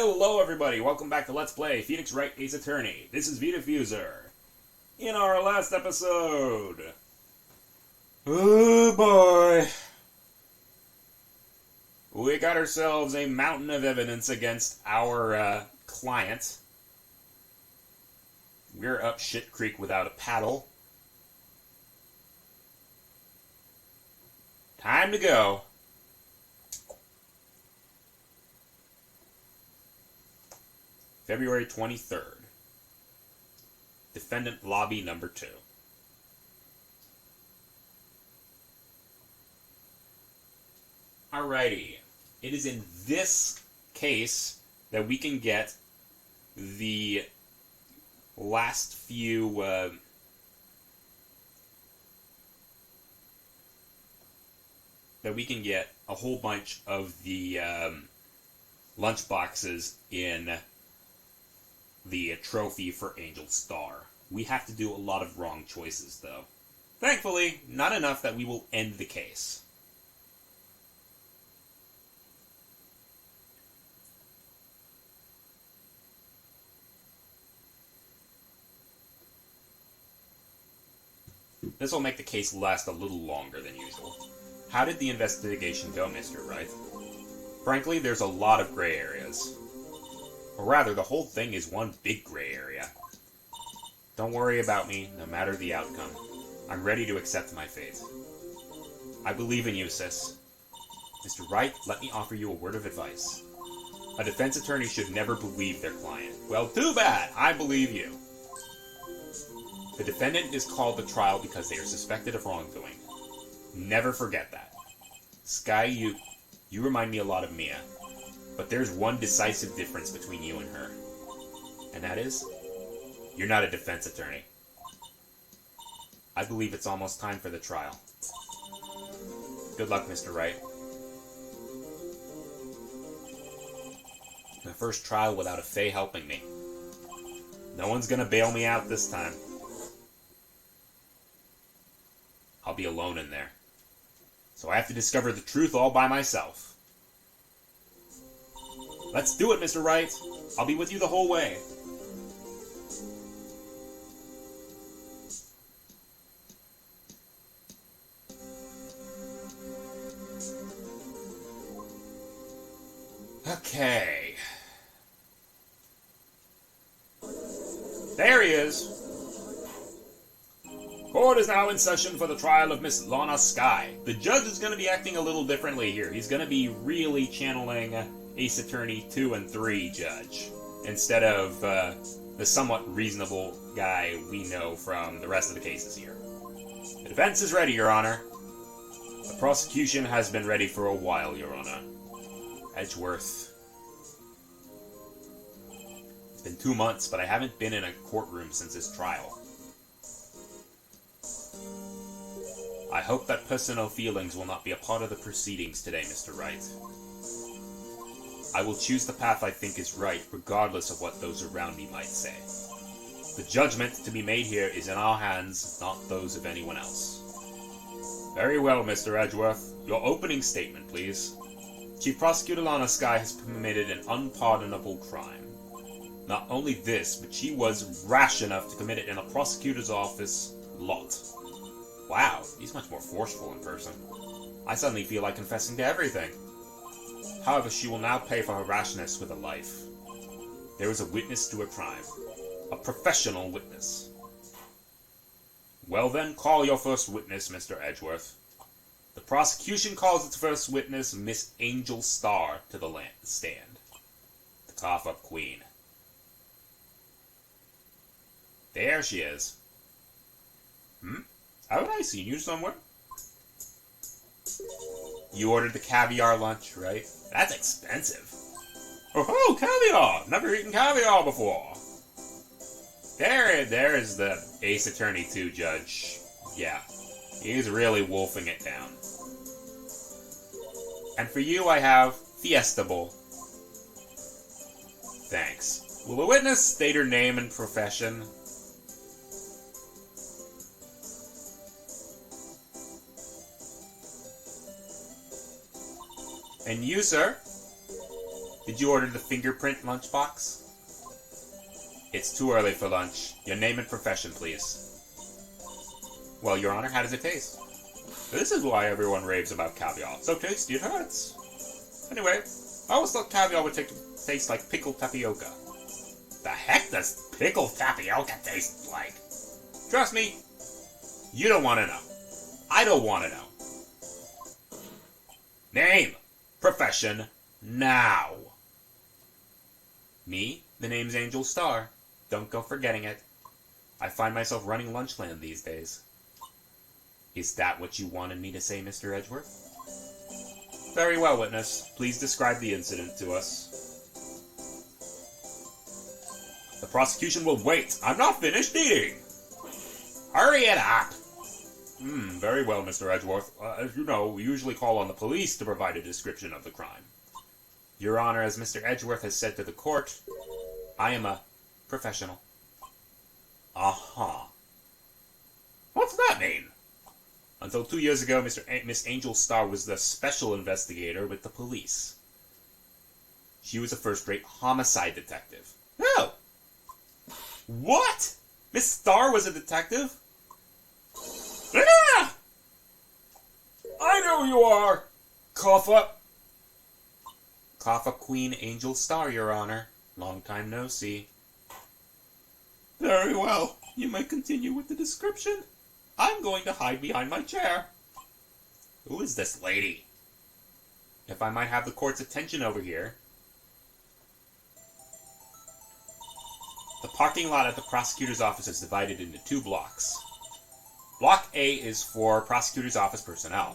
Hello everybody, welcome back to Let's Play Phoenix Wright Ace Attorney. This is Vdiffuser. In our last episode... Oh boy. We got ourselves a mountain of evidence against our client. We're up shit creek without a paddle. Time to go. February 23rd. Defendant Lobby Number 2. Alrighty. It is in this case that we can get the last few that we can get a whole bunch of the lunch boxes in the trophy for Angel Star. We have to do a lot of wrong choices, though. Thankfully, not enough that we will end the case. This will make the case last a little longer than usual. How did the investigation go, Mr. Wright? Frankly, there's a lot of gray areas. Or rather, the whole thing is one big gray area. Don't worry about me, no matter the outcome. I'm ready to accept my fate. I believe in you, sis. Mr. Wright, let me offer you a word of advice. A defense attorney should never believe their client. Well, too bad! I believe you. The defendant is called to trial because they are suspected of wrongdoing. Never forget that. Sky, you remind me a lot of Mia. But there's one decisive difference between you and her. And that is, you're not a defense attorney. I believe it's almost time for the trial. Good luck, Mr. Wright. My first trial without a Fae helping me. No one's gonna bail me out this time. I'll be alone in there. So I have to discover the truth all by myself. Let's do it, Mr. Wright. I'll be with you the whole way. Okay. There he is. Court is now in session for the trial of Miss Lana Sky. The judge is going to be acting a little differently here. He's going to be really channeling Ace Attorney 2 and 3 judge, instead of the somewhat reasonable guy we know from the rest of the cases here. The defense is ready, Your Honor. The prosecution has been ready for a while, Your Honor. Edgeworth. It's been 2 months, but I haven't been in a courtroom since his trial. I hope that personal feelings will not be a part of the proceedings today, Mr. Wright. I will choose the path I think is right, regardless of what those around me might say. The judgment to be made here is in our hands, not those of anyone else. Very well, Mr. Edgeworth. Your opening statement, please. Chief Prosecutor Lana Sky has committed an unpardonable crime. Not only this, but she was rash enough to commit it in a prosecutor's office lot. Wow, he's much more forceful in person. I suddenly feel like confessing to everything. However, she will now pay for her rashness with a life. There is a witness to a crime. A professional witness. Well then, call your first witness, Mr. Edgeworth. The prosecution calls its first witness Miss Angel Star to the stand. The cough-up queen. There she is. Haven't I seen you somewhere? You ordered the caviar lunch, right? That's expensive. Oh, caviar! Never eaten caviar before. There is the Ace Attorney 2 judge. Yeah, he's really wolfing it down. And for you, I have Fiestable. Thanks. Will the witness state her name and profession? And you, sir? Did you order the fingerprint lunchbox? It's too early for lunch. Your name and profession, please. Well, Your Honor, how does it taste? This is why everyone raves about caviar. So tasty it hurts. Anyway, I always thought caviar would taste like pickled tapioca. The heck does pickled tapioca taste like? Trust me, you don't want to know. I don't want to know. Name, profession, now. Me? The name's Angel Star. Don't go forgetting it. I find myself running Lunchland these days. Is that what you wanted me to say, Mr. Edgeworth? Very well, witness. Please describe the incident to us. The prosecution will wait. I'm not finished eating. Hurry it up. Very well, Mr. Edgeworth. As you know, we usually call on the police to provide a description of the crime. Your Honor, as Mr. Edgeworth has said to the court, I am a professional. What's that mean? Until 2 years ago, Miss Angel Star was the special investigator with the police. She was a first-rate homicide detective. No! What? Miss Star was a detective? Ah! I know who you are! Coffa. Coffa Queen Angel Star, Your Honor. Long time no see. Very well. You may continue with the description. I'm going to hide behind my chair. Who is this lady? If I might have the court's attention over here. The parking lot at the prosecutor's office is divided into 2 blocks. Block A is for prosecutor's office personnel.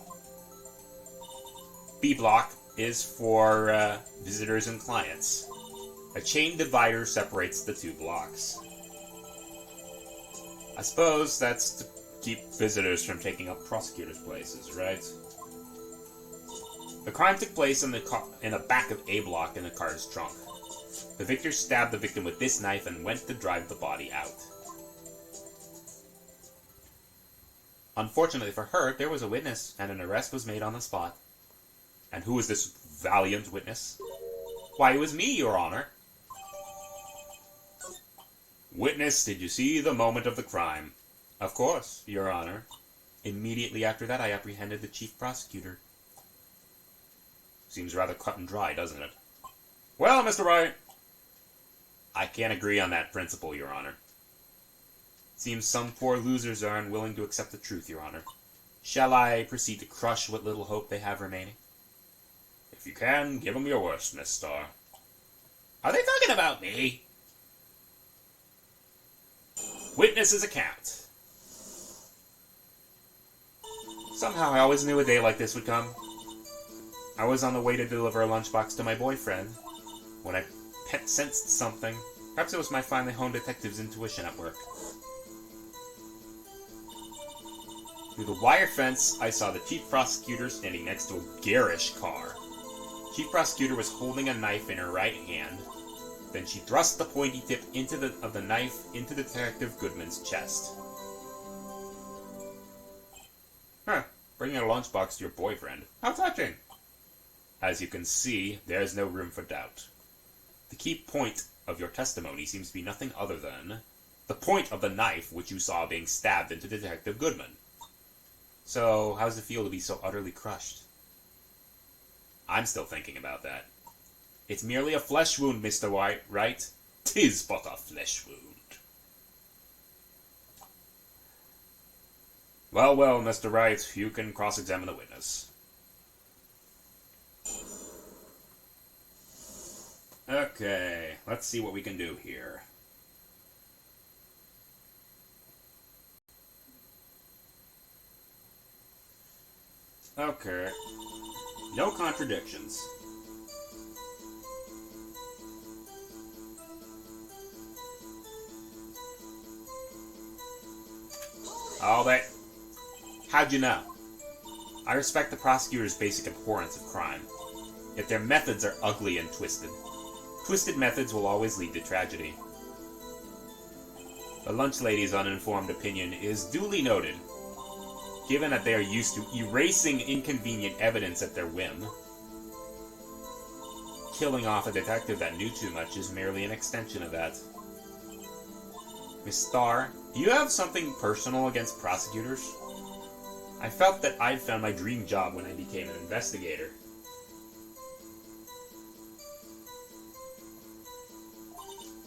B block is for visitors and clients. A chain divider separates the 2 blocks. I suppose that's to keep visitors from taking up prosecutors' places, right? The crime took place in the back of A block in the car's trunk. The victor stabbed the victim with this knife and went to drive the body out. Unfortunately for her, there was a witness, and an arrest was made on the spot. And who was this valiant witness? Why, it was me, Your Honor. Witness, did you see the moment of the crime? Of course, Your Honor. Immediately after that, I apprehended the chief prosecutor. Seems rather cut and dry, doesn't it? Well, Mr. Wright, I can't agree on that principle, Your Honor. Seems some poor losers are unwilling to accept the truth, Your Honor. Shall I proceed to crush what little hope they have remaining? If you can, give them your worst, Miss Starr. Are they talking about me? Witness's account. Somehow I always knew a day like this would come. I was on the way to deliver a lunchbox to my boyfriend when I sensed something. Perhaps it was my finely honed detective's intuition at work. Through the wire fence, I saw the chief prosecutor standing next to a garish car. Chief prosecutor was holding a knife in her right hand. Then she thrust the pointy tip of the knife into Detective Goodman's chest. Bringing a lunchbox to your boyfriend. How touching! As you can see, there's no room for doubt. The key point of your testimony seems to be nothing other than the point of the knife which you saw being stabbed into Detective Goodman. So, how does it feel to be so utterly crushed? I'm still thinking about that. It's merely a flesh wound, Mr. White, right? 'Tis but a flesh wound. Well, well, Mr. Wright, you can cross-examine the witness. Okay, let's see what we can do here. Okay. No contradictions. Oh, how'd you know? I respect the prosecutor's basic abhorrence of crime, yet their methods are ugly and twisted. Twisted methods will always lead to tragedy. The lunch lady's uninformed opinion is duly noted, given that they are used to erasing inconvenient evidence at their whim. killing off a detective that knew too much is merely an extension of that. Miss Starr, do you have something personal against prosecutors? I felt that I'd found my dream job when I became an investigator.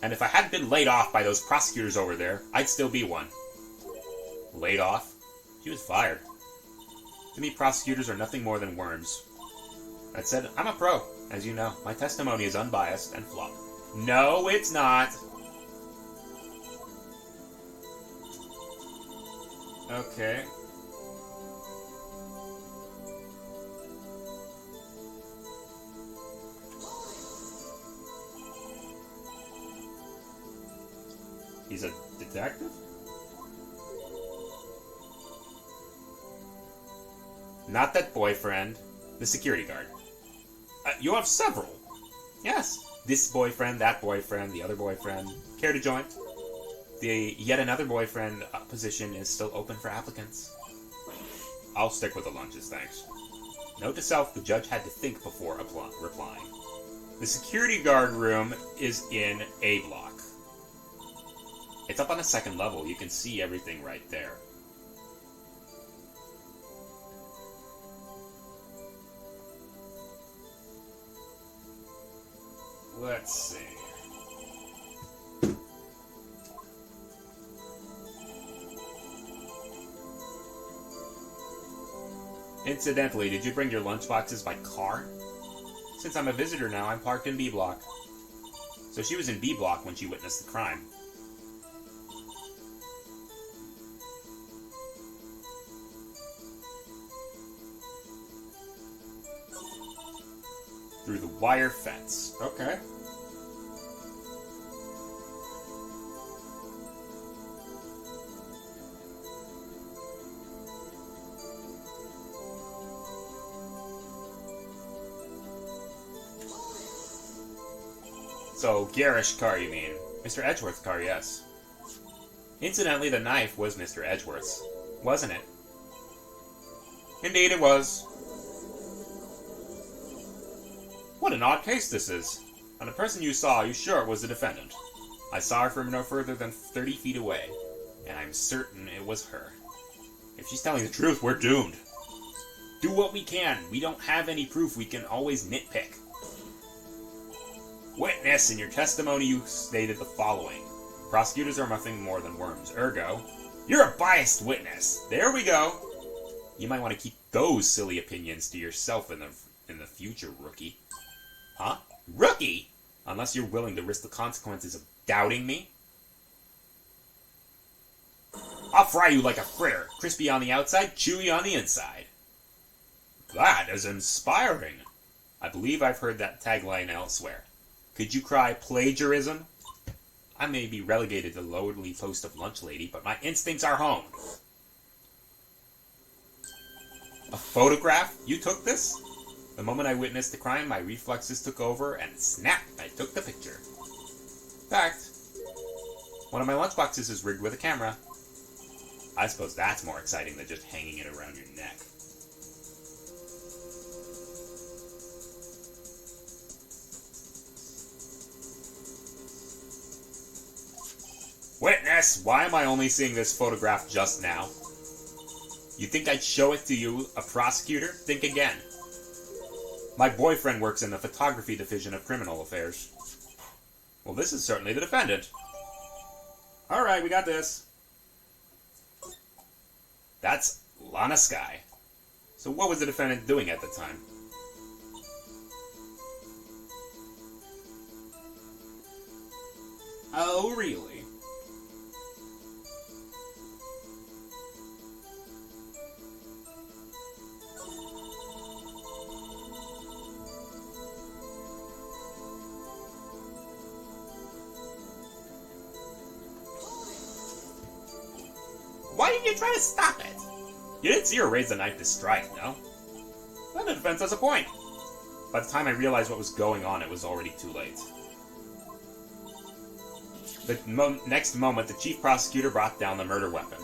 And if I hadn't been laid off by those prosecutors over there, I'd still be one. Laid off? She was fired. To me, prosecutors are nothing more than worms. That said, I'm a pro. As you know, my testimony is unbiased and flawed. No, it's not. Okay. He's a detective? Not that boyfriend. The security guard. You have several. Yes. This boyfriend, that boyfriend, the other boyfriend. Care to join? The yet another boyfriend position is still open for applicants. I'll stick with the lunches, thanks. Note to self, the judge had to think before replying. The security guard room is in A block. It's up on the second level. You can see everything right there. Let's see. Incidentally, did you bring your lunchboxes by car? Since I'm a visitor now, I'm parked in B block. So she was in B block when she witnessed the crime. Through the wire fence. Okay. So, garish car, you mean? Mr. Edgeworth's car, yes. Incidentally, the knife was Mr. Edgeworth's, wasn't it? Indeed it was. What an odd case this is. And the person you saw, are you sure it was the defendant? I saw her from no further than 30 feet away, and I'm certain it was her. If she's telling the truth, we're doomed. Do what we can. We don't have any proof. We can always nitpick. Witness, in your testimony you stated the following. Prosecutors are nothing more than worms. Ergo, you're a biased witness. There we go. You might want to keep those silly opinions to yourself in the future, rookie. Huh? Rookie? Unless you're willing to risk the consequences of doubting me? I'll fry you like a fritter. Crispy on the outside, chewy on the inside. That is inspiring. I believe I've heard that tagline elsewhere. Could you cry plagiarism? I may be relegated to the lowly post of lunch lady, but my instincts are honed. A photograph? You took this? The moment I witnessed the crime, my reflexes took over, and snap, I took the picture. In fact, one of my lunchboxes is rigged with a camera. I suppose that's more exciting than just hanging it around your neck. Witness, why am I only seeing this photograph just now? You think I'd show it to you, a prosecutor? Think again. My boyfriend works in the photography division of criminal affairs. Well, this is certainly the defendant. Alright, we got this. That's Lana Sky. So what was the defendant doing at the time? Oh, really? Why didn't you try to stop it? You didn't see her raise the knife to strike, no? Then the defense has a point. By the time I realized what was going on, it was already too late. The next moment, the chief prosecutor brought down the murder weapon.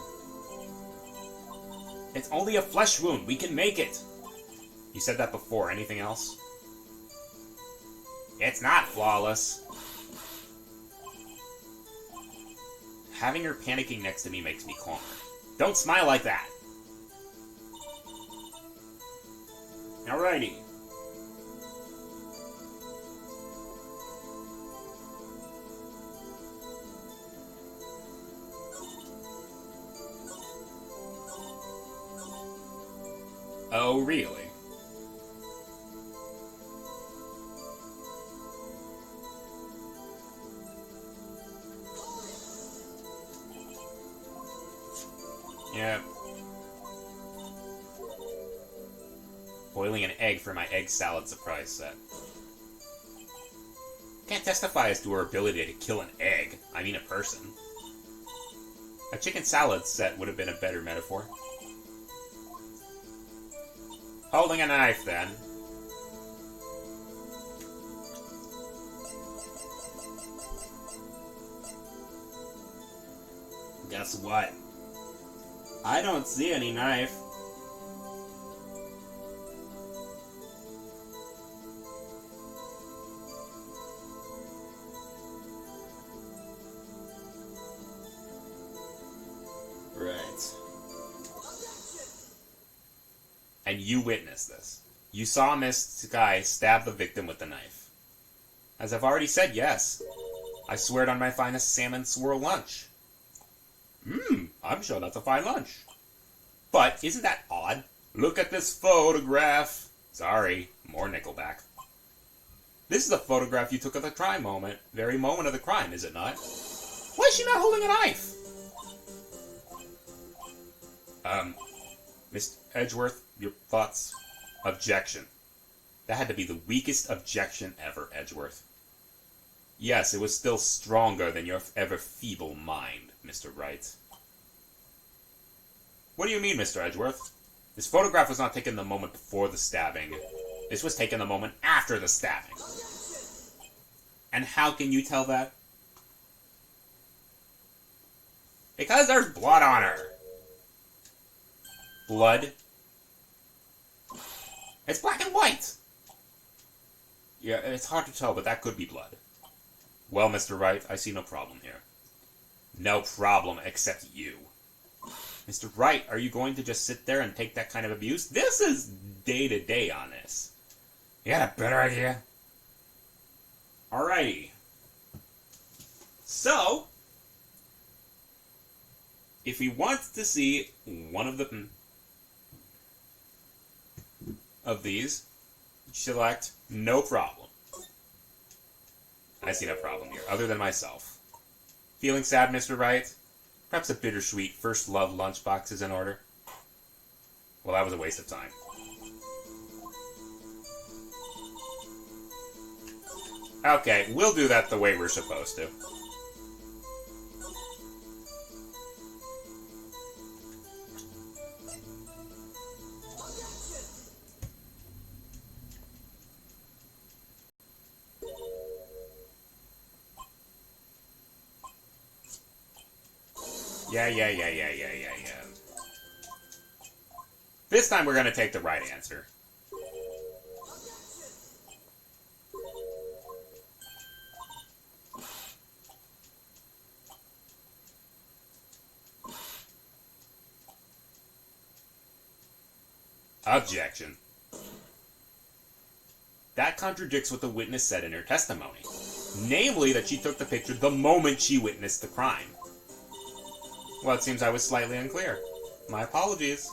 It's only a flesh wound. We can make it. You said that before. Anything else? It's not flawless. Having her panicking next to me makes me calmer. Don't smile like that. Alrighty. Oh, really? Yeah. Boiling an egg for my egg salad surprise set. Can't testify as to her ability to kill an egg. I mean a person. A chicken salad set would have been a better metaphor. Holding a knife, then. Guess what? I don't see any knife. Right. And you witnessed this. You saw Miss Guy stab the victim with the knife. As I've already said, yes. I swear it on my finest salmon swirl lunch. I'm sure that's a fine lunch. But isn't that odd? Look at this photograph. Sorry, more Nickelback. This is a photograph you took of the crime moment. Very moment of the crime, is it not? Why is she not holding a knife? Miss Edgeworth, your thoughts? Objection. That had to be the weakest objection ever, Edgeworth. Yes, it was still stronger than your ever feeble mind, Mr. Wright. What do you mean, Mr. Edgeworth? This photograph was not taken the moment before the stabbing. This was taken the moment after the stabbing. And how can you tell that? Because there's blood on her. Blood? It's black and white! Yeah, it's hard to tell, but that could be blood. Well, Mr. Wright, I see no problem here. No problem, except you. Mr. Wright, are you going to just sit there and take that kind of abuse? This is day-to-day on this. You got a better idea? Alrighty. So, if he wants to see one of these, select no problem. I see no problem here, other than myself. Feeling sad, Mr. Wright? Perhaps a bittersweet first love lunchbox is in order. Well, that was a waste of time. Okay, we'll do that the way we're supposed to. Yeah. This time we're going to take the right answer. Objection. That contradicts what the witness said in her testimony. Namely, that she took the picture the moment she witnessed the crime. Well, it seems I was slightly unclear. My apologies.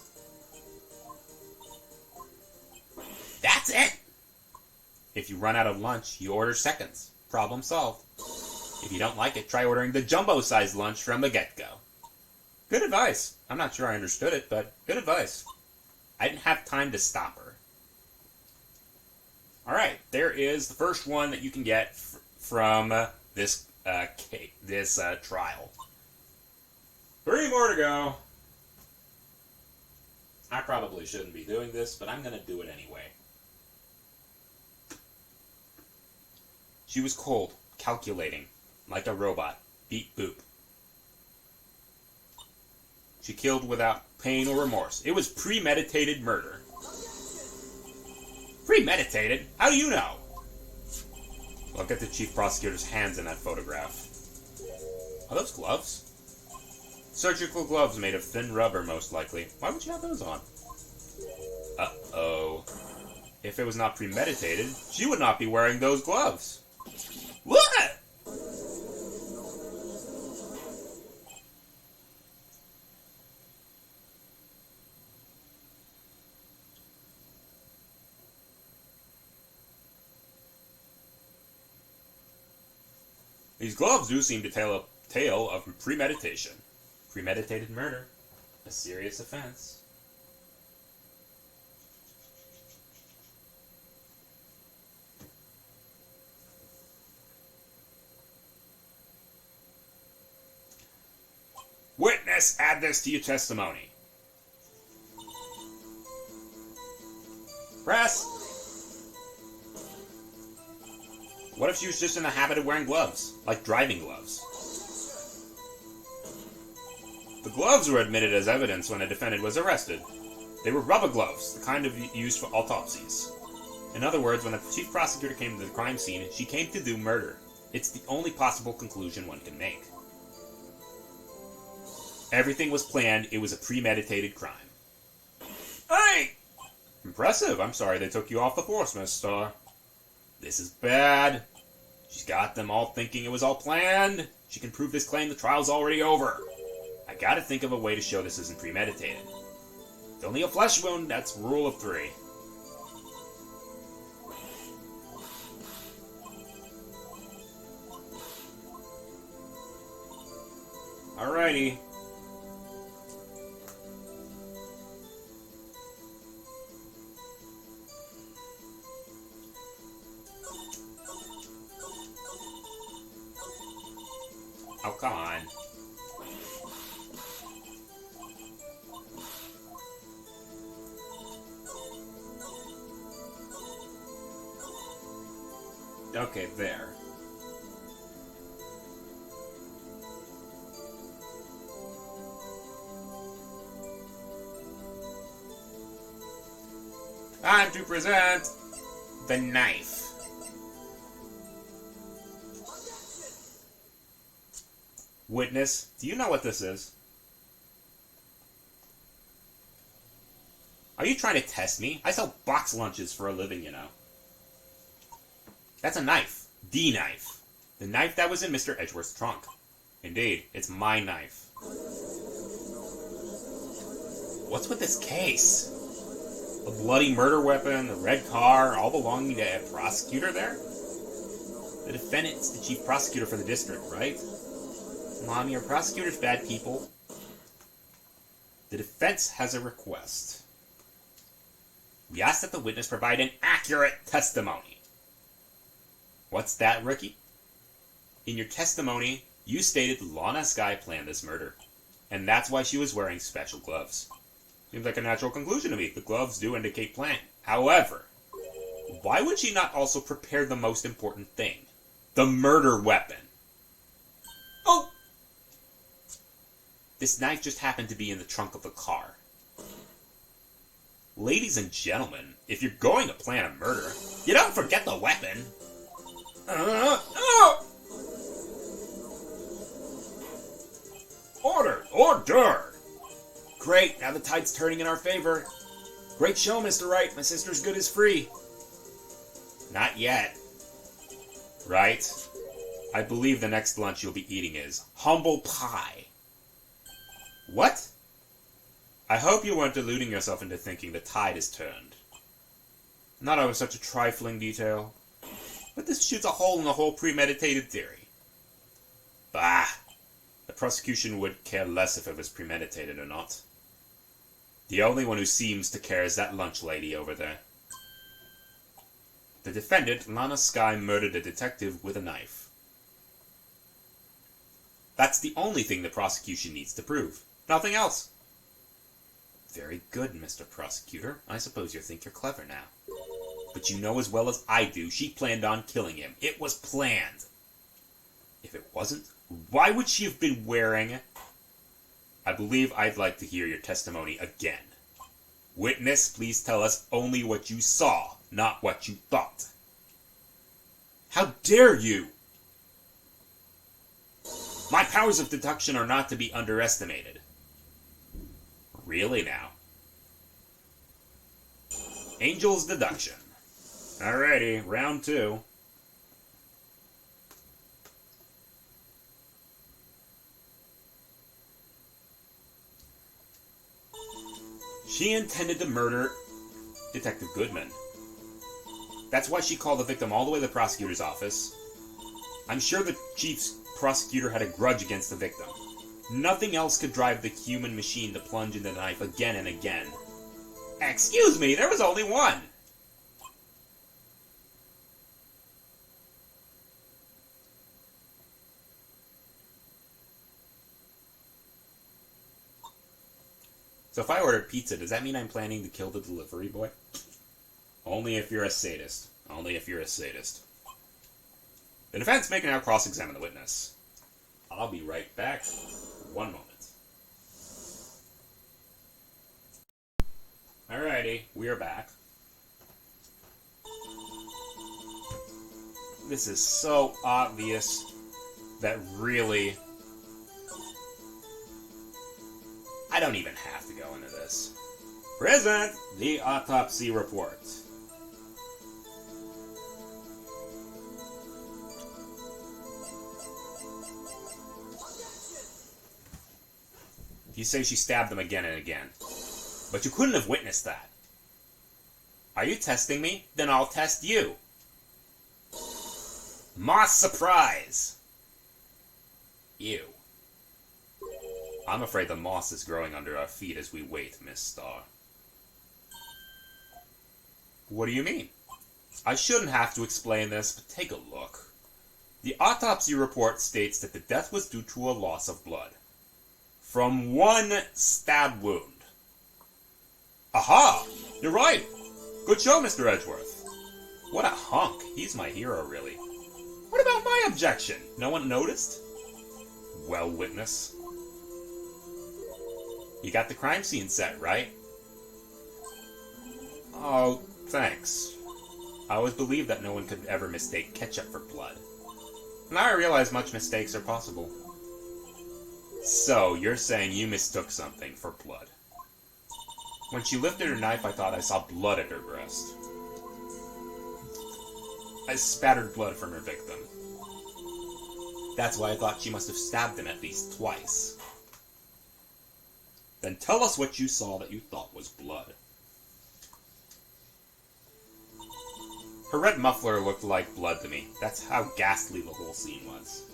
That's it! If you run out of lunch, you order seconds. Problem solved. If you don't like it, try ordering the jumbo-sized lunch from the get-go. Good advice. I'm not sure I understood it, but good advice. I didn't have time to stop her. Alright, there is the first one that you can get from this trial. 3 more to go. I probably shouldn't be doing this, but I'm going to do it anyway. She was cold, calculating, like a robot. Beep boop. She killed without pain or remorse. It was premeditated murder. Premeditated? How do you know? Look at the chief prosecutor's hands in that photograph. Are those gloves? Surgical gloves made of thin rubber, most likely. Why would you have those on? Uh-oh. If it was not premeditated, she would not be wearing those gloves. What? These gloves do seem to tell a tale of premeditation. Premeditated murder. A serious offense. Witness, add this to your testimony. Press! What if she was just in the habit of wearing gloves? Like driving gloves? The gloves were admitted as evidence when a defendant was arrested. They were rubber gloves, the kind used for autopsies. In other words, when the chief prosecutor came to the crime scene, she came to do murder. It's the only possible conclusion one can make. Everything was planned. It was a premeditated crime. Hey! Impressive. I'm sorry they took you off the force, Miss Starr. This is bad. She's got them all thinking it was all planned. She can prove this claim. The trial's already over. I gotta think of a way to show this isn't premeditated. It's only a flesh wound. That's rule of 3. Alrighty. Oh, come on. Okay, there. Time to present the knife. Witness, do you know what this is? Are you trying to test me? I sell box lunches for a living, you know. That's a knife. The knife. The knife that was in Mr. Edgeworth's trunk. Indeed, it's my knife. What's with this case? A bloody murder weapon, a red car, all belonging to a prosecutor there? The defendant's the chief prosecutor for the district, right? Mom, your prosecutor's bad people. The defense has a request. We ask that the witness provide an accurate testimony. What's that, rookie? In your testimony, you stated Lana Skye planned this murder, and that's why she was wearing special gloves. Seems like a natural conclusion to me. The gloves do indicate plan. However, why would she not also prepare the most important thing? The murder weapon. Oh! This knife just happened to be in the trunk of the car. Ladies and gentlemen, if you're going to plan a murder, you don't forget the weapon. Order! Great, now the tide's turning in our favor. Great show, Mr. Wright. My sister's good as free. Not yet. Right? I believe the next lunch you'll be eating is humble pie. What? I hope you weren't deluding yourself into thinking the tide is turned. Not over such a trifling detail. But this shoots a hole in the whole premeditated theory. Bah! The prosecution would care less if it was premeditated or not. The only one who seems to care is that lunch lady over there. The defendant, Lana Skye, murdered a detective with a knife. That's the only thing the prosecution needs to prove. Nothing else. Very good, Mr. Prosecutor. I suppose you think you're clever now. But you know as well as I do, she planned on killing him. It was planned. If it wasn't, why would she have been wearing... I believe I'd like to hear your testimony again. Witness, please tell us only what you saw, not what you thought. How How dare you! My powers of deduction are not to be underestimated. Really now? Angel's deduction. Alrighty, round 2. She intended to murder Detective Goodman. That's why she called the victim all the way to the prosecutor's office. I'm sure the chief's prosecutor had a grudge against the victim. Nothing else could drive the human machine to plunge into the knife again and again. Excuse me, there was only one! So if I ordered pizza, does that mean I'm planning to kill the delivery boy? Only if you're a sadist. Only if you're a sadist. The defense may now cross-examine the witness. I'll be right back. 1 moment. Alrighty, we are back. This is so obvious that really... I don't even have to go into this. Present the autopsy report. You say she stabbed him again and again. But you couldn't have witnessed that. Are you testing me? Then I'll test you. Moss surprise! Ew. I'm afraid the moss is growing under our feet as we wait, Miss Starr. What do you mean? I shouldn't have to explain this, but take a look. The autopsy report states that the death was due to a loss of blood. From one stab wound. Aha! You're right! Good show, Mr. Edgeworth. What a hunk. He's my hero, really. What about my objection? No one noticed? Well, witness. You got the crime scene set, right? Oh, thanks. I always believed that no one could ever mistake ketchup for blood. Now I realize much mistakes are possible. So, you're saying you mistook something for blood. When she lifted her knife, I thought I saw blood at her breast. I spattered blood from her victim. That's why I thought she must have stabbed him at least twice. Then tell us what you saw that you thought was blood. Her red muffler looked like blood to me. That's how ghastly the whole scene was.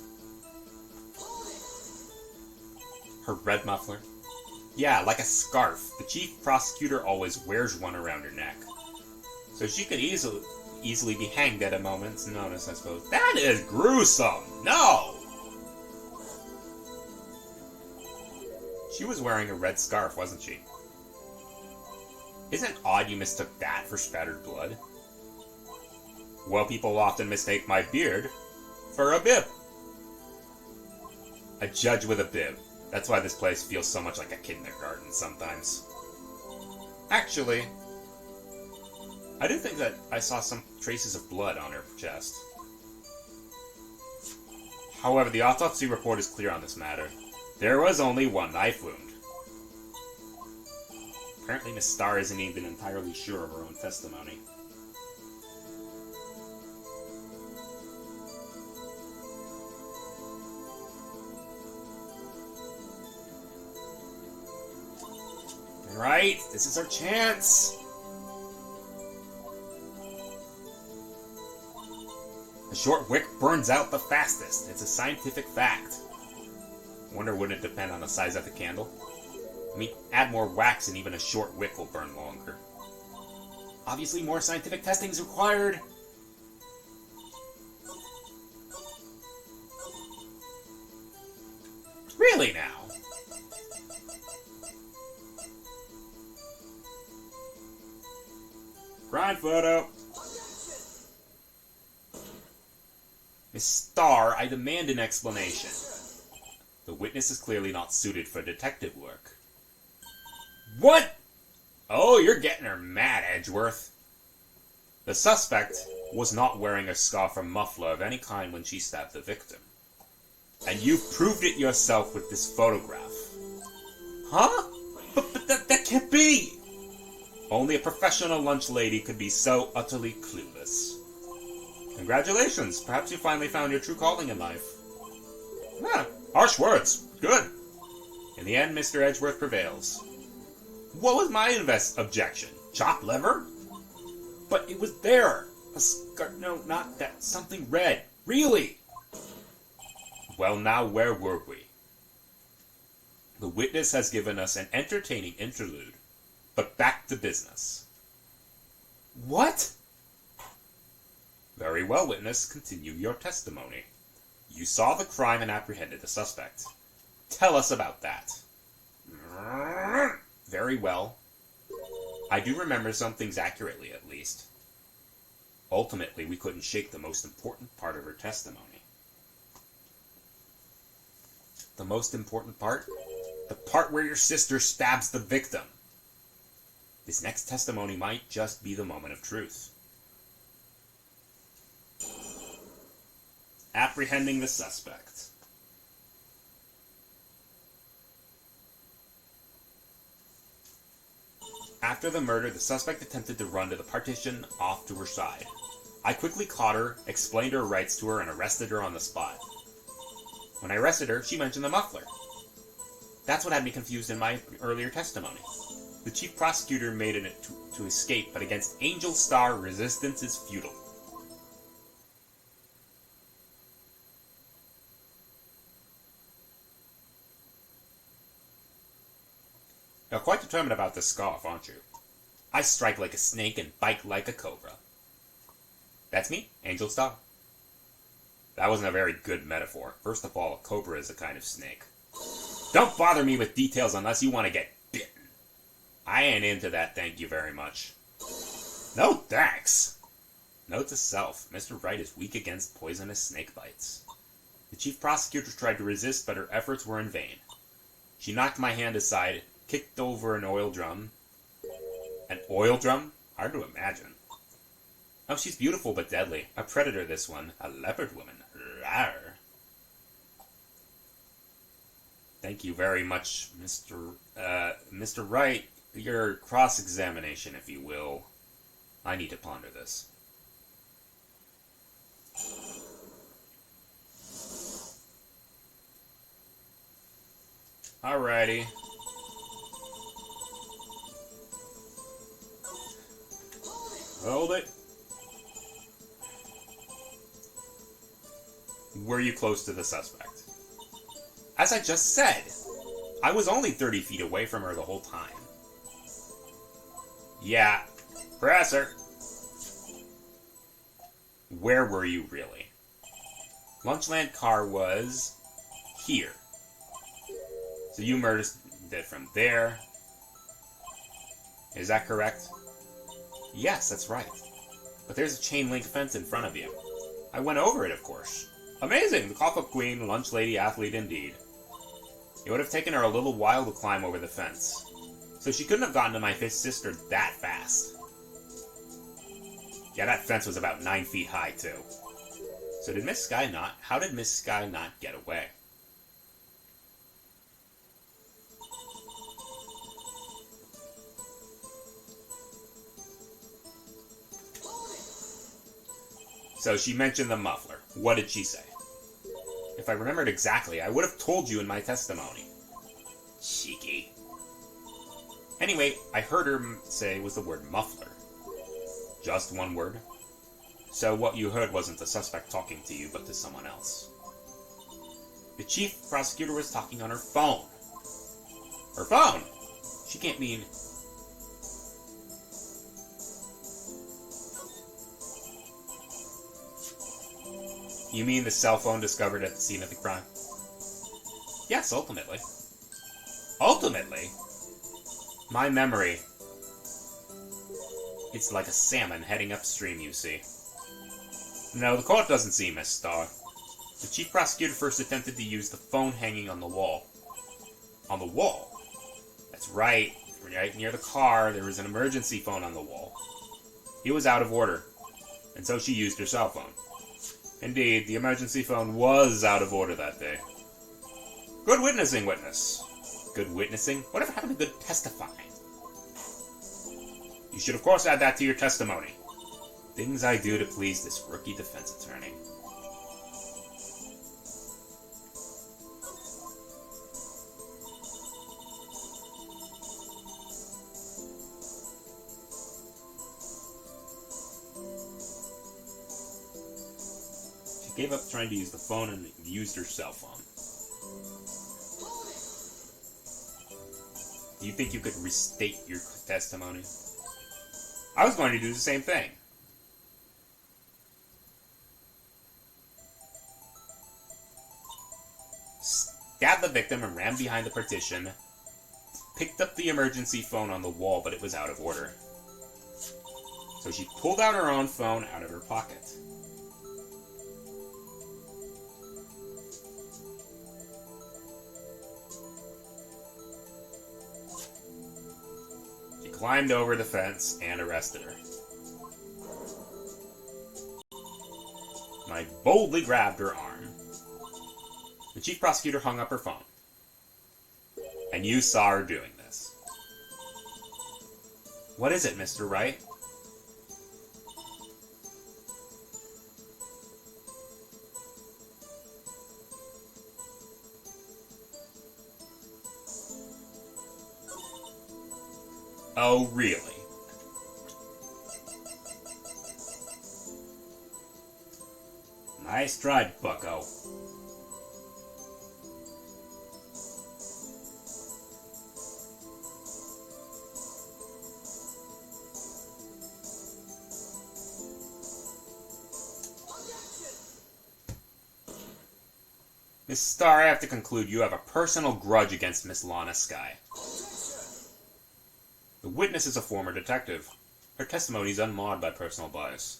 Her red muffler? Yeah, like a scarf. The chief prosecutor always wears one around her neck. So she could easily be hanged at a moment's notice, I suppose. That is gruesome! No! She was wearing a red scarf, wasn't she? Isn't it odd you mistook that for spattered blood? Well, people often mistake my beard for a bib. A judge with a bib. That's why this place feels so much like a kindergarten sometimes. Actually, I do think that I saw some traces of blood on her chest. However, the autopsy report is clear on this matter. There was only one knife wound. Apparently Miss Starr isn't even entirely sure of her own testimony. Right, this is our chance. A short wick burns out the fastest. It's a scientific fact. Wonder wouldn't it depend on the size of the candle? I mean, add more wax and even a short wick will burn longer. Obviously more scientific testing is required. Really now? Crime photo. Miss Starr, I demand an explanation. The witness is clearly not suited for detective work. What? Oh, you're getting her mad, Edgeworth. The suspect was not wearing a scarf or muffler of any kind when she stabbed the victim. And you've proved it yourself with this photograph. Huh? But that can't be! Only a professional lunch lady could be so utterly clueless. Congratulations, perhaps you finally found your true calling in life. Harsh words. Good. In the end, Mr. Edgeworth prevails. What was my objection? Chopped liver? But it was there. No, not that. Something red. Really? Well, now where were we? The witness has given us an entertaining interlude, but back to business. What? Very well, witness. Continue your testimony. You saw the crime and apprehended the suspect. Tell us about that. Very well. I do remember some things accurately, at least. Ultimately, we couldn't shake the most important part of her testimony. The most important part? The part where your sister stabs the victim. This next testimony might just be the moment of truth. Apprehending the suspect. After the murder, the suspect attempted to run to the partition off to her side. I quickly caught her, explained her rights to her, and arrested her on the spot. When I arrested her, she mentioned the muffler. That's what had me confused in my earlier testimony. The chief prosecutor made it to escape, but against Angel Star, resistance is futile. You're quite determined about this scarf, aren't you? I strike like a snake and bite like a cobra. That's me, Angel Star. That wasn't a very good metaphor. First of all, a cobra is a kind of snake. Don't bother me with details unless you want to get bitten. I ain't into that, thank you very much. No thanks. Note to self, Mr. Wright is weak against poisonous snake bites. The chief prosecutor tried to resist, but her efforts were in vain. She knocked my hand aside, kicked over an oil drum. An oil drum? Hard to imagine. Oh, she's beautiful but deadly. A predator, this one. A leopard woman. Rawr. Thank you very much, Mr. Wright. Your cross-examination, if you will. I need to ponder this. Alrighty. Hold it. Were you close to the suspect? As I just said, I was only 30 feet away from her the whole time. Yeah, press her. Where were you really? Lunchland car was here. So you murdered it from there. Is that correct? Yes, that's right. But there's a chain link fence in front of you. I went over it, of course. Amazing! The cough-up queen, lunch lady, athlete indeed. It would have taken her a little while to climb over the fence. So she couldn't have gotten to my sister that fast. Yeah, that fence was about 9 feet high, too. So did Miss Sky not? How did Miss Sky not get away? So she mentioned the muffler. What did she say? If I remembered exactly, I would have told you in my testimony. Cheeky. Anyway, I heard her say was the word muffler. Just one word? So what you heard wasn't the suspect talking to you, but to someone else. The chief prosecutor was talking on her phone. Her phone? She can't mean... You mean the cell phone discovered at the scene of the crime? Yes, ultimately. Ultimately? My memory. It's like a salmon heading upstream, you see. No, the court doesn't see, Miss Starr. The chief prosecutor first attempted to use the phone hanging on the wall. On the wall? That's right. Right near the car, there was an emergency phone on the wall. It was out of order. and so she used her cell phone. Indeed, the emergency phone was out of order that day. Good witnessing, witness. Good witnessing? Whatever happened to good testifying? You should of course add that to your testimony. Things I do to please this rookie defense attorney. She gave up trying to use the phone and used her cell phone. Do you think you could restate your testimony? I was going to do the same thing. Stabbed the victim and ran behind the partition. Picked up the emergency phone on the wall, but it was out of order. So she pulled out her own phone out of her pocket. She climbed over the fence and arrested her. I boldly grabbed her arm. The chief prosecutor hung up her phone. And you saw her doing this. What is it, Mr. Wright? Oh, really? Nice try, bucko. Miss Starr, I have to conclude you have a personal grudge against Miss Lana Skye. The witness is a former detective. Her testimony is unmarred by personal bias.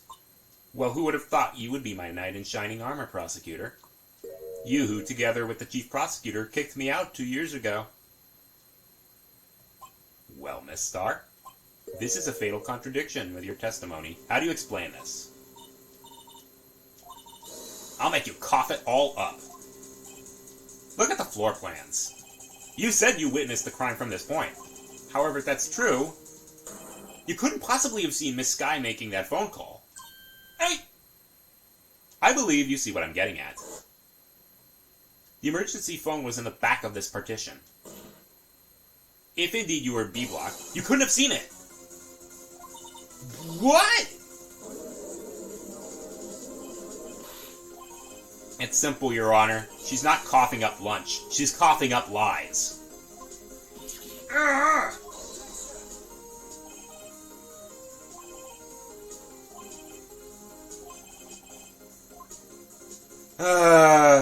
Well, who would have thought you would be my knight in shining armor, prosecutor? You who, together with the chief prosecutor, kicked me out 2 years ago. Well, Miss Starr, this is a fatal contradiction with your testimony. How do you explain this? I'll make you cough it all up. Look at the floor plans. You said you witnessed the crime from this point. However, if that's true, you couldn't possibly have seen Miss Skye making that phone call. Hey! I believe you see what I'm getting at. The emergency phone was in the back of this partition. If indeed you were B-block, you couldn't have seen it. What? It's simple, Your Honor. She's not coughing up lunch. She's coughing up lies.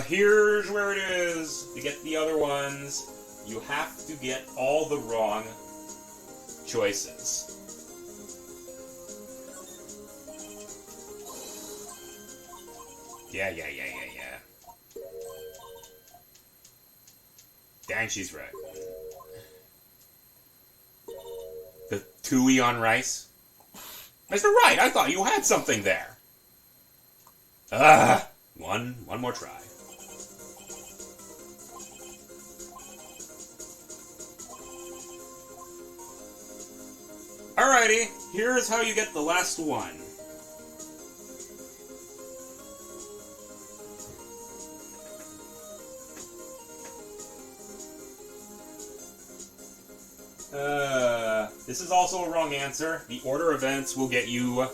Here's where it is. To get the other ones, you have to get all the wrong choices. Yeah. Dang, she's right. The tui on rice? Mr. Wright, I thought you had something there. One more try. Alrighty, here's how you get the last one. This is also a wrong answer. The order of events will get you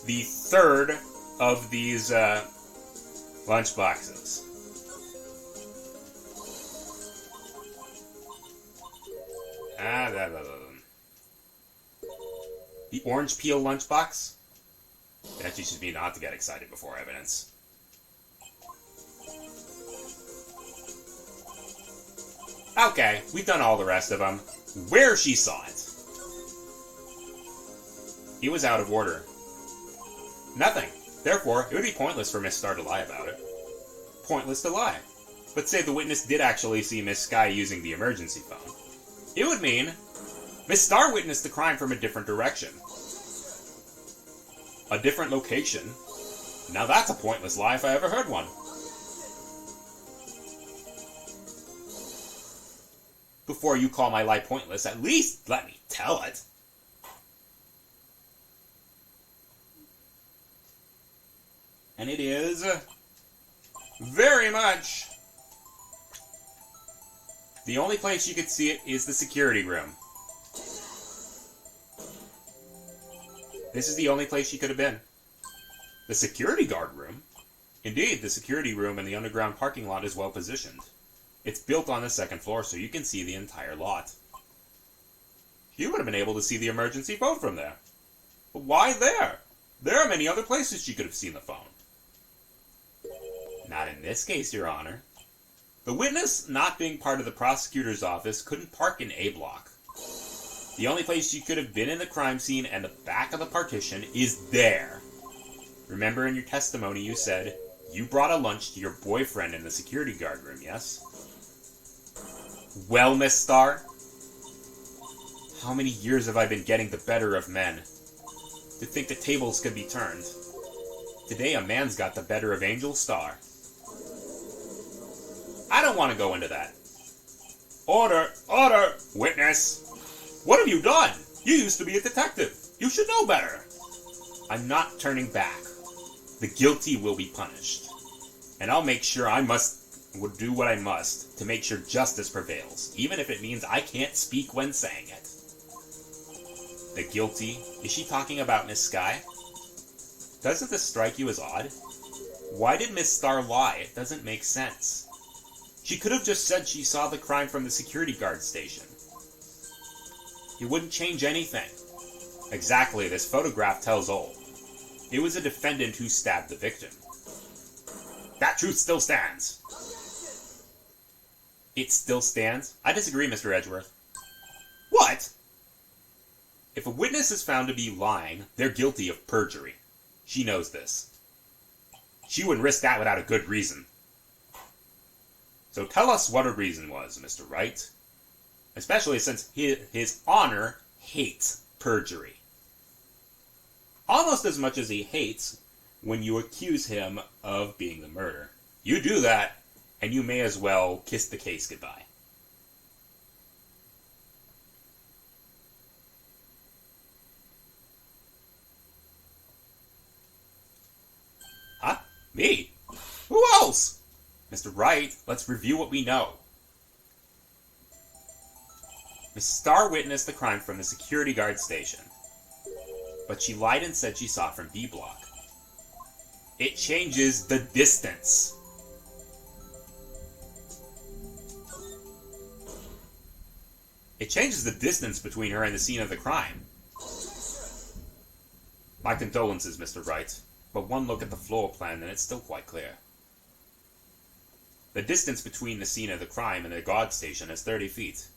the third of these lunch boxes. The orange peel lunchbox? That teaches me not to get excited before evidence. Okay, we've done all the rest of them. Where she saw it. It was out of order. Nothing. Therefore, it would be pointless for Miss Starr to lie about it. Pointless to lie. But say the witness did actually see Miss Skye using the emergency phone. It would mean Miss Starr witnessed the crime from a different direction. A different location? Now that's a pointless lie if I ever heard one. Before you call my lie pointless, at least let me tell it. And it is very much the only place you could see it is the security room. This is the only place she could have been. The security guard room? Indeed, the security room in the underground parking lot is well positioned. It's built on the second floor so you can see the entire lot. You would have been able to see the emergency phone from there. But why there? There are many other places she could have seen the phone. Not in this case, Your Honor. The witness, not being part of the prosecutor's office, couldn't park in A block. The only place she could have been in the crime scene and the back of the partition is there. Remember in your testimony you said you brought a lunch to your boyfriend in the security guard room, yes? Well, Miss Starr, how many years have I been getting the better of men? To think the tables could be turned. Today a man's got the better of Angel Starr. I don't want to go into that. Order! Order! Witness! What have you done? You used to be a detective. You should know better. I'm not turning back. The guilty will be punished. And I'll make sure would do what I must to make sure justice prevails, even if it means I can't speak when saying it. The guilty? Is she talking about Miss Skye? Doesn't this strike you as odd? Why did Miss Starr lie? It doesn't make sense. She could have just said she saw the crime from the security guard station. It wouldn't change anything. Exactly, this photograph tells all. It was a defendant who stabbed the victim. That truth still stands. It still stands? I disagree, Mr. Edgeworth. What? If a witness is found to be lying, they're guilty of perjury. She knows this. She wouldn't risk that without a good reason. So tell us what her reason was, Mr. Wright. Especially since his honor hates perjury. Almost as much as he hates when you accuse him of being the murderer. You do that, and you may as well kiss the case goodbye. Huh? Me? Who else? Mr. Wright, let's review what we know. Miss Starr witnessed the crime from the security guard station, but she lied and said she saw it from B block. It changes the distance. It changes the distance between her and the scene of the crime. My condolences, Mr. Wright, but one look at the floor plan and it's still quite clear. The distance between the scene of the crime and the guard station is 30 feet.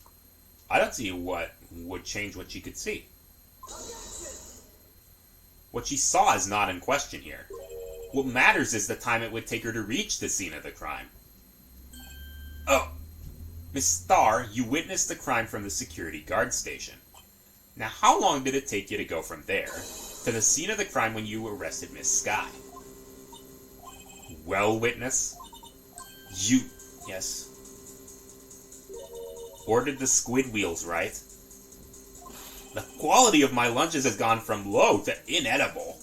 I don't see what would change what she could see. What she saw is not in question here. What matters is the time it would take her to reach the scene of the crime. Oh! Miss Starr, you witnessed the crime from the security guard station. Now how long did it take you to go from there to the scene of the crime when you arrested Miss Skye? Well, witness? Yes. Ordered the squid wheels, right? The quality of my lunches has gone from low to inedible.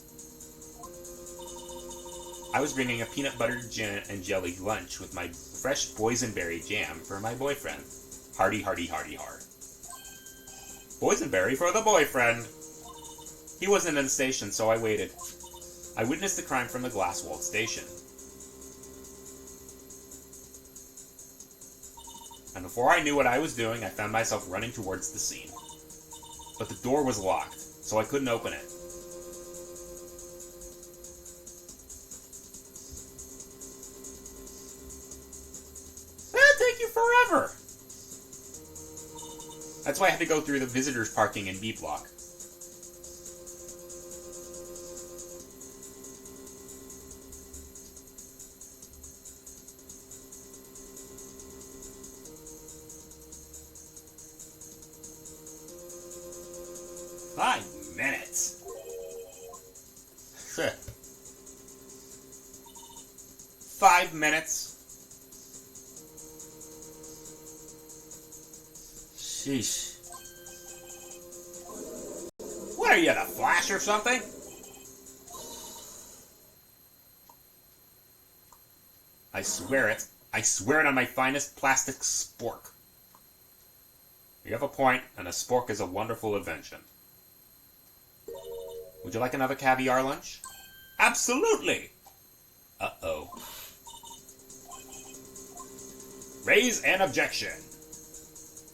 I was bringing a peanut butter and jelly lunch with my fresh boysenberry jam for my boyfriend. Hearty, hearty, hearty, heart. Boysenberry for the boyfriend. He wasn't in the station, so I waited. I witnessed the crime from the glass-walled station. And before I knew what I was doing, I found myself running towards the scene. But the door was locked, so I couldn't open it. That'd take you forever! That's why I had to go through the visitors parking in B block. 5 minutes. Sheesh. What are you, the Flash or something? I swear it. I swear it on my finest plastic spork. You have a point, and a spork is a wonderful invention. Would you like another caviar lunch? Absolutely! Uh-oh. Raise an objection.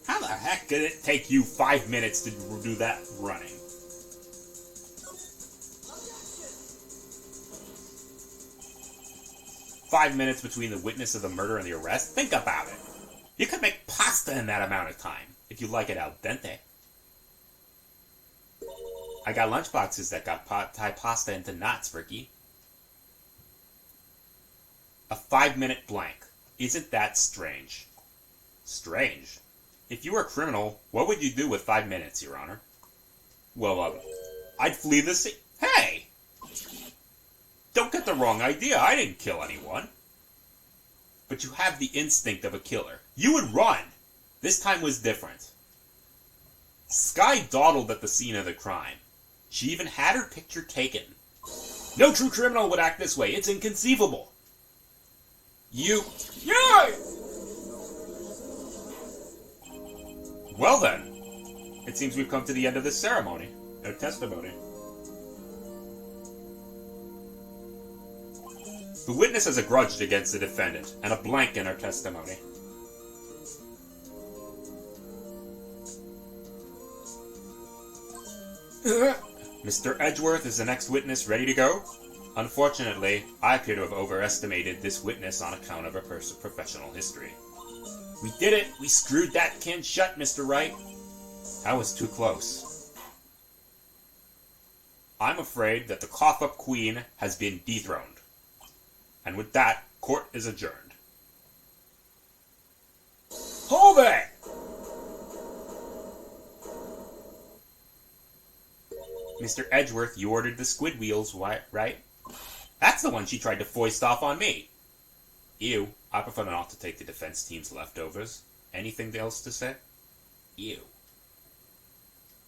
How the heck did it take you 5 minutes to do that running? Five minutes between the witness of the murder and the arrest? Think about it. You could make pasta in that amount of time, if you like it al dente. I got lunchboxes that got tie pasta into knots, Ricky. A 5-minute blank. Isn't that strange? Strange? If you were a criminal, what would you do with 5 minutes, Your Honor? Well, I'd flee the scene. Hey! Don't get the wrong idea. I didn't kill anyone. But you have the instinct of a killer. You would run. This time was different. Skye dawdled at the scene of the crime. She even had her picture taken. No true criminal would act this way. It's inconceivable. You... Yeah! Well then, it seems we've come to the end of this ceremony. Or testimony. The witness has a grudge against the defendant, and a blank in her testimony. Mr. Edgeworth is the next witness ready to go? Unfortunately, I appear to have overestimated this witness on account of her professional history. We did it! We screwed that can shut, Mr. Wright! That was too close. I'm afraid that the cough-up queen has been dethroned. And with that, court is adjourned. Hold it! Mr. Edgeworth, you ordered the squid wheels, right? That's the one she tried to foist off on me. Ew. I prefer not to take the defense team's leftovers. Anything else to say? Ew.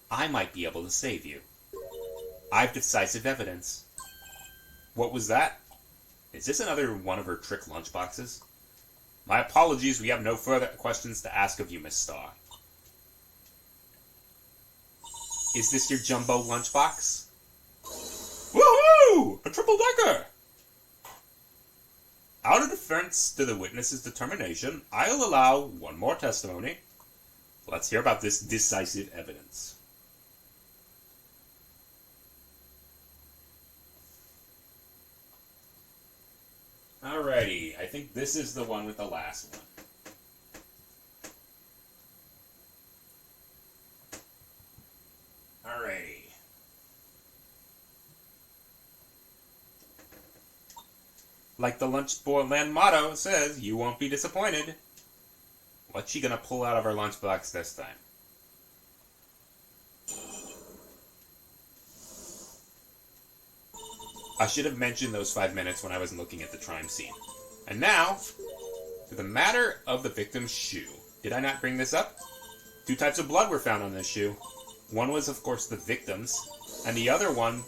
I might be able to save you. I've decisive evidence. What was that? Is this another one of her trick lunchboxes? My apologies, we have no further questions to ask of you, Miss Starr. Is this your jumbo lunchbox? Woohoo! A triple-decker! Out of defense to the witness's determination, I'll allow one more testimony. Let's hear about this decisive evidence. Alrighty, I think this is the one with the last one. Alrighty. Like the Lunchboyland motto says, you won't be disappointed. What's she gonna pull out of her lunchbox this time? I should have mentioned those 5 minutes when I was looking at the crime scene. And now, to the matter of the victim's shoe. Did I not bring this up? 2 types of blood were found on this shoe. One was, of course, the victim's, and the other one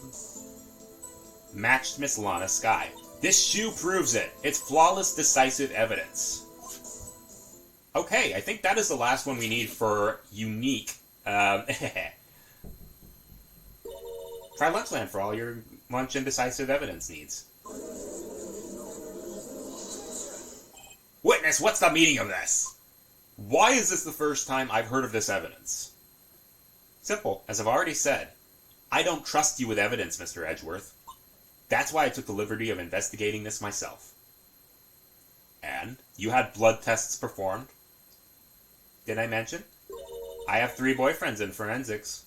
matched Miss Lana Skye. This shoe proves it. It's flawless, decisive evidence. Okay, I think that is the last one we need for unique. Try Lunchland for all your lunch and decisive evidence needs. Witness, what's the meaning of this? Why is this the first time I've heard of this evidence? Simple. As I've already said, I don't trust you with evidence, Mr. Edgeworth. That's why I took the liberty of investigating this myself. And you had blood tests performed. Did I mention? I have 3 boyfriends in forensics.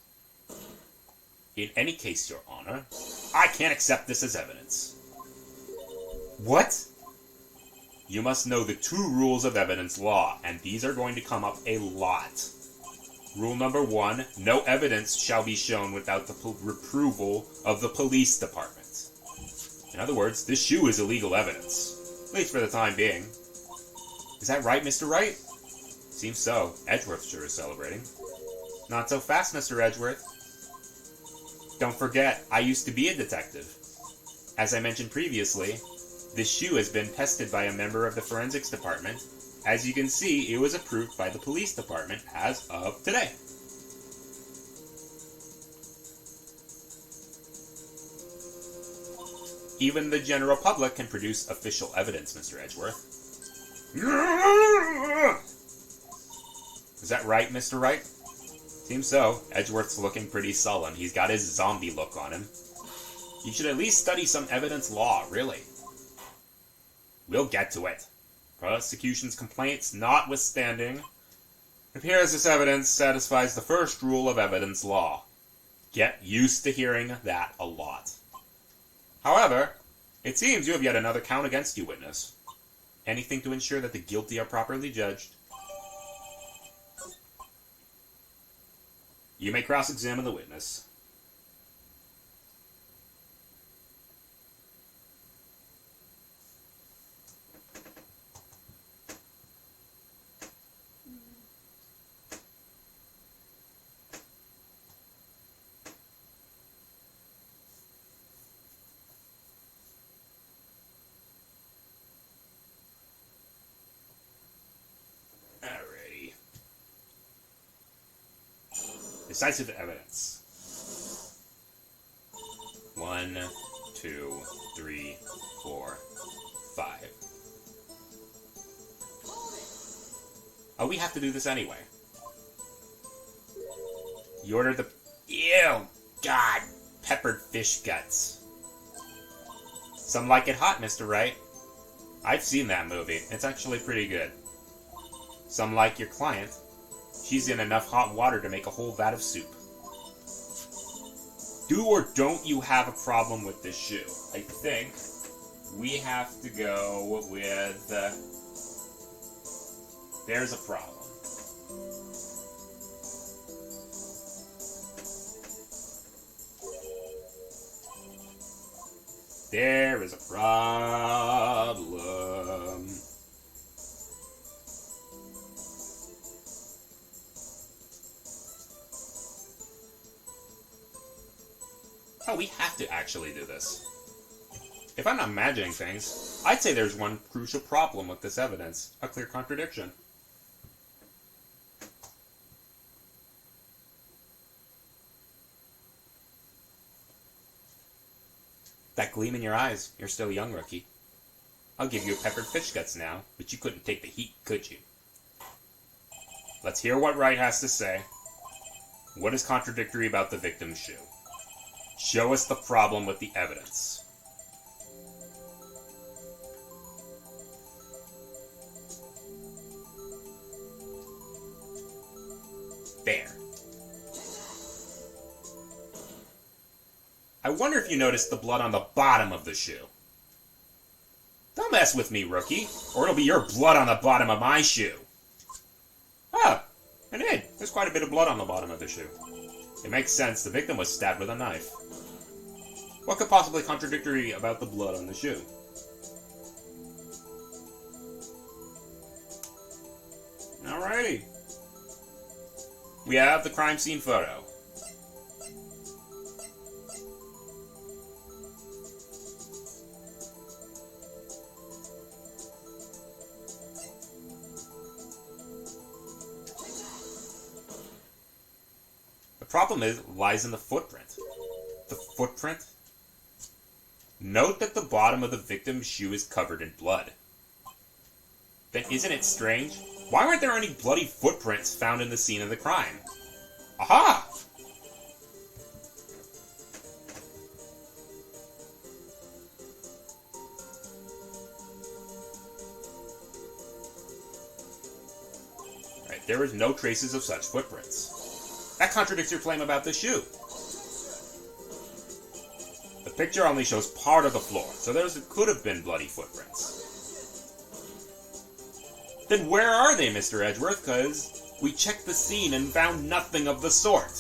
In any case, Your Honor, I can't accept this as evidence. What? You must know the 2 rules of evidence law, and these are going to come up a lot. Rule number 1, no evidence shall be shown without the approval of the police department. In other words, this shoe is illegal evidence. least for the time being. Is that right, Mr. Wright? Seems so. Edgeworth sure is celebrating. Not so fast, Mr. Edgeworth. Don't forget, I used to be a detective. As I mentioned previously, this shoe has been tested by a member of the forensics department. As you can see, it was approved by the police department as of today. Even the general public can produce official evidence, Mr. Edgeworth. Is that right, Mr. Wright? Seems so. Edgeworth's looking pretty sullen. He's got his zombie look on him. You should at least study some evidence law, really. We'll get to it. Prosecution's complaints notwithstanding, it appears this evidence satisfies the first rule of evidence law. Get used to hearing that a lot. However, it seems you have yet another count against you, witness. Anything to ensure that the guilty are properly judged. You may cross-examine the witness. Decisive evidence. 1, 2, 3, 4, 5. Oh, we have to do this anyway. You ordered the... Ew! God! Peppered fish guts. Some like it hot, Mr. Wright. I've seen that movie. It's actually pretty good. Some like your client. She's in enough hot water to make a whole vat of soup. Do or don't you have a problem with this shoe? I think we have to go with... there's a problem. There is a problem. Oh, we have to actually do this. If I'm not imagining things, I'd say there's one crucial problem with this evidence. A clear contradiction. That gleam in your eyes. You're still young, rookie. I'll give you peppered fish guts now, but you couldn't take the heat, could you? Let's hear what Wright has to say. What is contradictory about the victim's shoe? Show us the problem with the evidence. There. I wonder if you noticed the blood on the bottom of the shoe. Don't mess with me, rookie, or it'll be your blood on the bottom of my shoe. Ah, I did. There's quite a bit of blood on the bottom of the shoe. It makes sense. The victim was stabbed with a knife. What could possibly contradictory about the blood on the shoe? Alrighty. We have the crime scene photo. The problem lies in the footprint. The footprint? Note that the bottom of the victim's shoe is covered in blood. Then isn't it strange? Why weren't there any bloody footprints found in the scene of the crime? Aha! Right, there was no traces of such footprints. That contradicts your claim about the shoe. The picture only shows part of the floor, so there could have been bloody footprints. Then where are they, Mr. Edgeworth? Because we checked the scene and found nothing of the sort.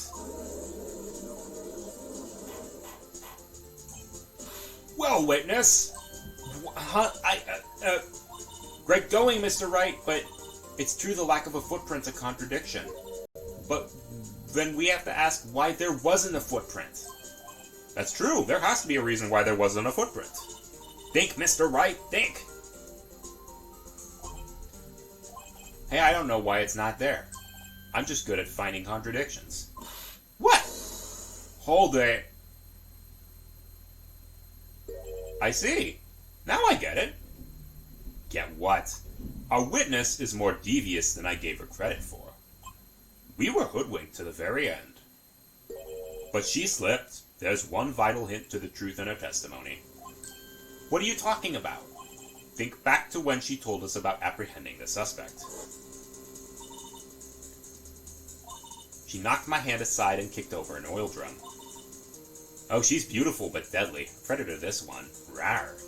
Well, witness. Great going, Mr. Wright, but it's true the lack of a footprint's a contradiction. But then we have to ask why there wasn't a footprint. That's true. There has to be a reason why there wasn't a footprint. Think, Mr. Wright, think. Hey, I don't know why it's not there. I'm just good at finding contradictions. What? Hold it. I see. Now I get it. Get what? Our witness is more devious than I gave her credit for. We were hoodwinked to the very end. But she slipped. There's one vital hint to the truth in her testimony. What are you talking about? Think back to when she told us about apprehending the suspect. She knocked my hand aside and kicked over an oil drum. Oh, she's beautiful but deadly. Predator this one. Rawr.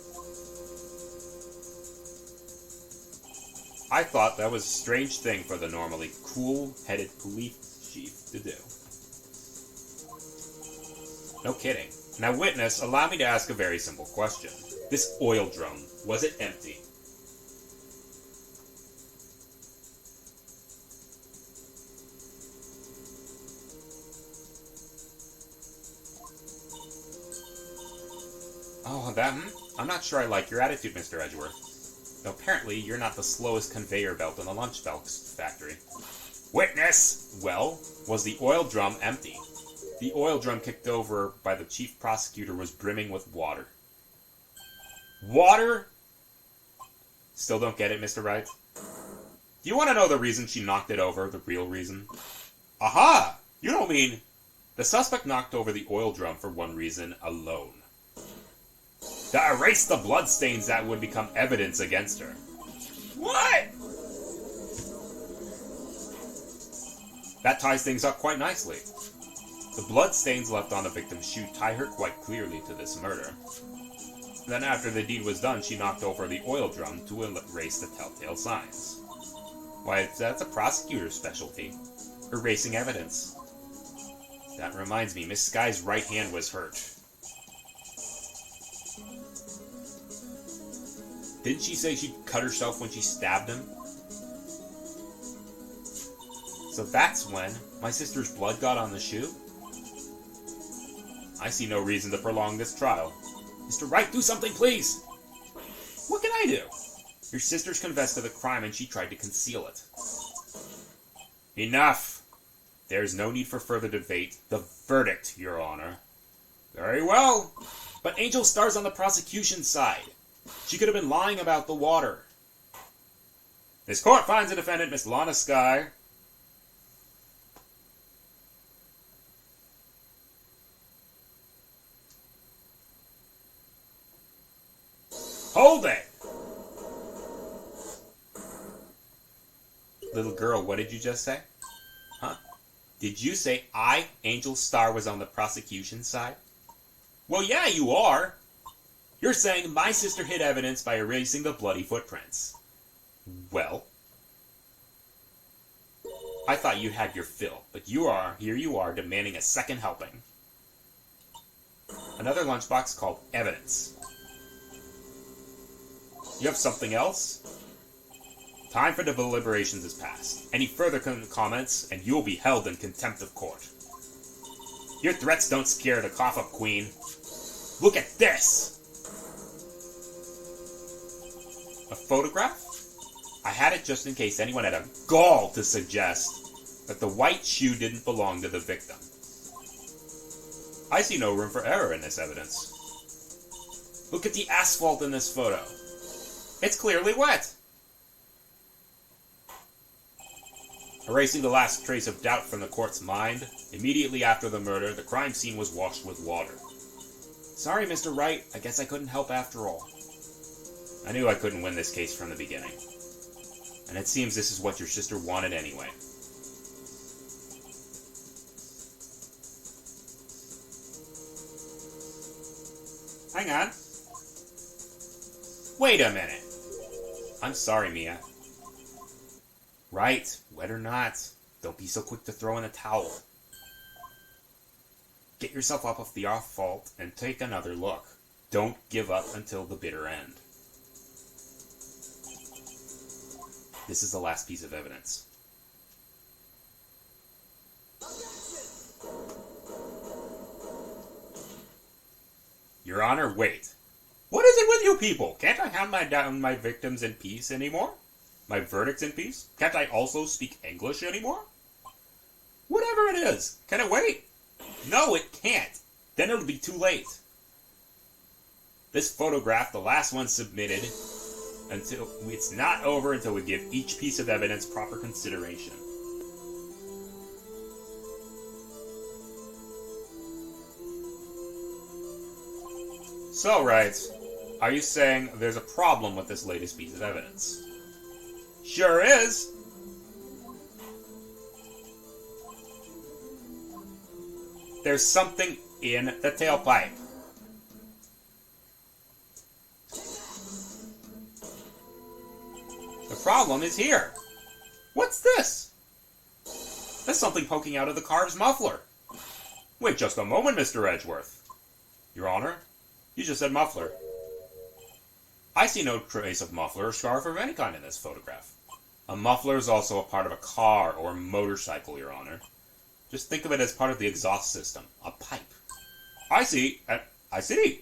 I thought that was a strange thing for the normally cool-headed police chief to do. No kidding. Now, witness, allow me to ask a very simple question. This oil drum, was it empty? Oh, I'm not sure I like your attitude, Mr. Edgeworth. Though apparently, you're not the slowest conveyor belt in the lunchbox factory. Witness! Well, was the oil drum empty? The oil drum kicked over by the chief prosecutor was brimming with water. Water? Still don't get it, Mr. Wright? Do you want to know the reason she knocked it over, the real reason? Aha! You don't mean... The suspect knocked over the oil drum for one reason alone. To erase the bloodstains that would become evidence against her. What? That ties things up quite nicely. The bloodstains left on the victim's shoe tie her quite clearly to this murder. Then after the deed was done, she knocked over the oil drum to erase the telltale signs. Why, that's a prosecutor's specialty. Erasing evidence. That reminds me, Miss Skye's right hand was hurt. Didn't she say she'd cut herself when she stabbed him? So that's when my sister's blood got on the shoe? I see no reason to prolong this trial. Mr. Wright, do something, please! What can I do? Your sister's confessed to the crime and she tried to conceal it. Enough! There's no need for further debate. The verdict, Your Honor. Very well. But Angel Star's on the prosecution's side. She could have been lying about the water. This court finds the defendant, Miss Lana Skye. Hold it! Little girl, what did you just say? Huh? Did you say I, Angel Star, was on the prosecution's side? Well, yeah, you are. You're saying my sister hid evidence by erasing the bloody footprints. Well, I thought you had your fill, but here you are, demanding a second helping. Another lunchbox called evidence. You have something else? Time for the deliberations is past. Any further comments, and you will be held in contempt of court. Your threats don't scare the cough up, Queen. Look at this! A photograph? I had it just in case anyone had a gall to suggest that the white shoe didn't belong to the victim. I see no room for error in this evidence. Look at the asphalt in this photo. It's clearly wet. Erasing the last trace of doubt from the court's mind, immediately after the murder, the crime scene was washed with water. Sorry, Mr. Wright. I guess I couldn't help after all. I knew I couldn't win this case from the beginning. And it seems this is what your sister wanted anyway. Hang on. Wait a minute. I'm sorry, Mia. Right, wet or not, don't be so quick to throw in a towel. Get yourself up off the asphalt and take another look. Don't give up until the bitter end. This is the last piece of evidence. Your Honor, wait. What is it with you people? Can't I hand down my victims in peace anymore? My verdicts in peace? Can't I also speak English anymore? Whatever it is, can it wait? No, it can't. Then it'll be too late. This photograph, the last one submitted, until it's not over until we give each piece of evidence proper consideration. So, Wright, are you saying there's a problem with this latest piece of evidence? Sure is. There's something in the tailpipe. The problem is here. What's this? There's something poking out of the car's muffler. Wait just a moment, Mr. Edgeworth. Your Honor, you just said muffler. I see no trace of muffler or scarf of any kind in this photograph. A muffler is also a part of a car or a motorcycle, Your Honor. Just think of it as part of the exhaust system, a pipe. I see. I see.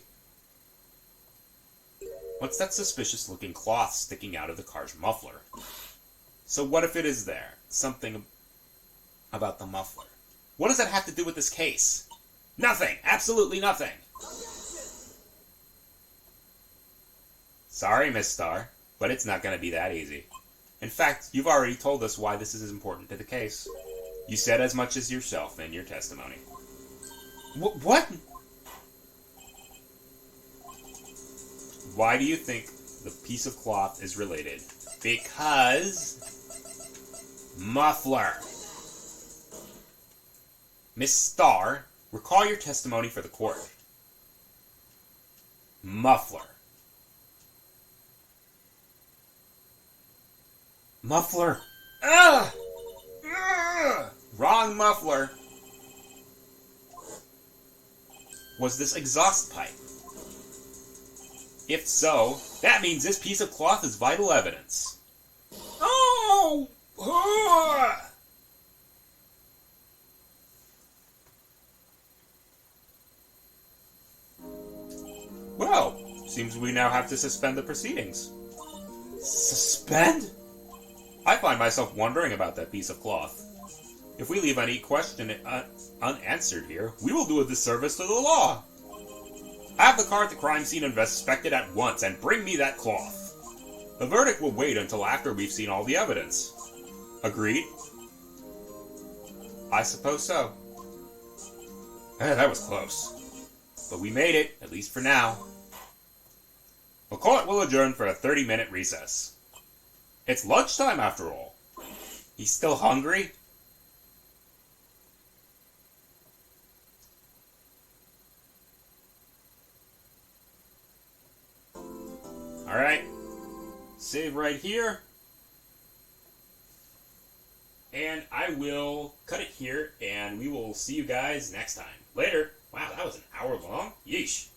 What's that suspicious-looking cloth sticking out of the car's muffler? So what if it is there? Something about the muffler. What does that have to do with this case? Nothing. Absolutely nothing. Sorry, Miss Starr, but it's not going to be that easy. In fact, you've already told us why this is important to the case. You said as much as yourself in your testimony. What? Why do you think the piece of cloth is related? Because... muffler. Miss Starr, recall your testimony for the court. Muffler. Muffler. Ugh! Ugh! Wrong muffler. Was this exhaust pipe? If so, that means this piece of cloth is vital evidence. Oh! Ugh! Well, seems we now have to suspend the proceedings. Suspend? I find myself wondering about that piece of cloth. If we leave any question unanswered here, we will do a disservice to the law. Have the car at the crime scene inspected at once and bring me that cloth. The verdict will wait until after we've seen all the evidence. Agreed? I suppose so. That was close. But we made it, at least for now. The court will adjourn for a 30-minute recess. It's lunchtime, after all. He's still hungry? Alright. Save right here. And I will cut it here, and we will see you guys next time. Later. Wow, that was an hour long. Yeesh.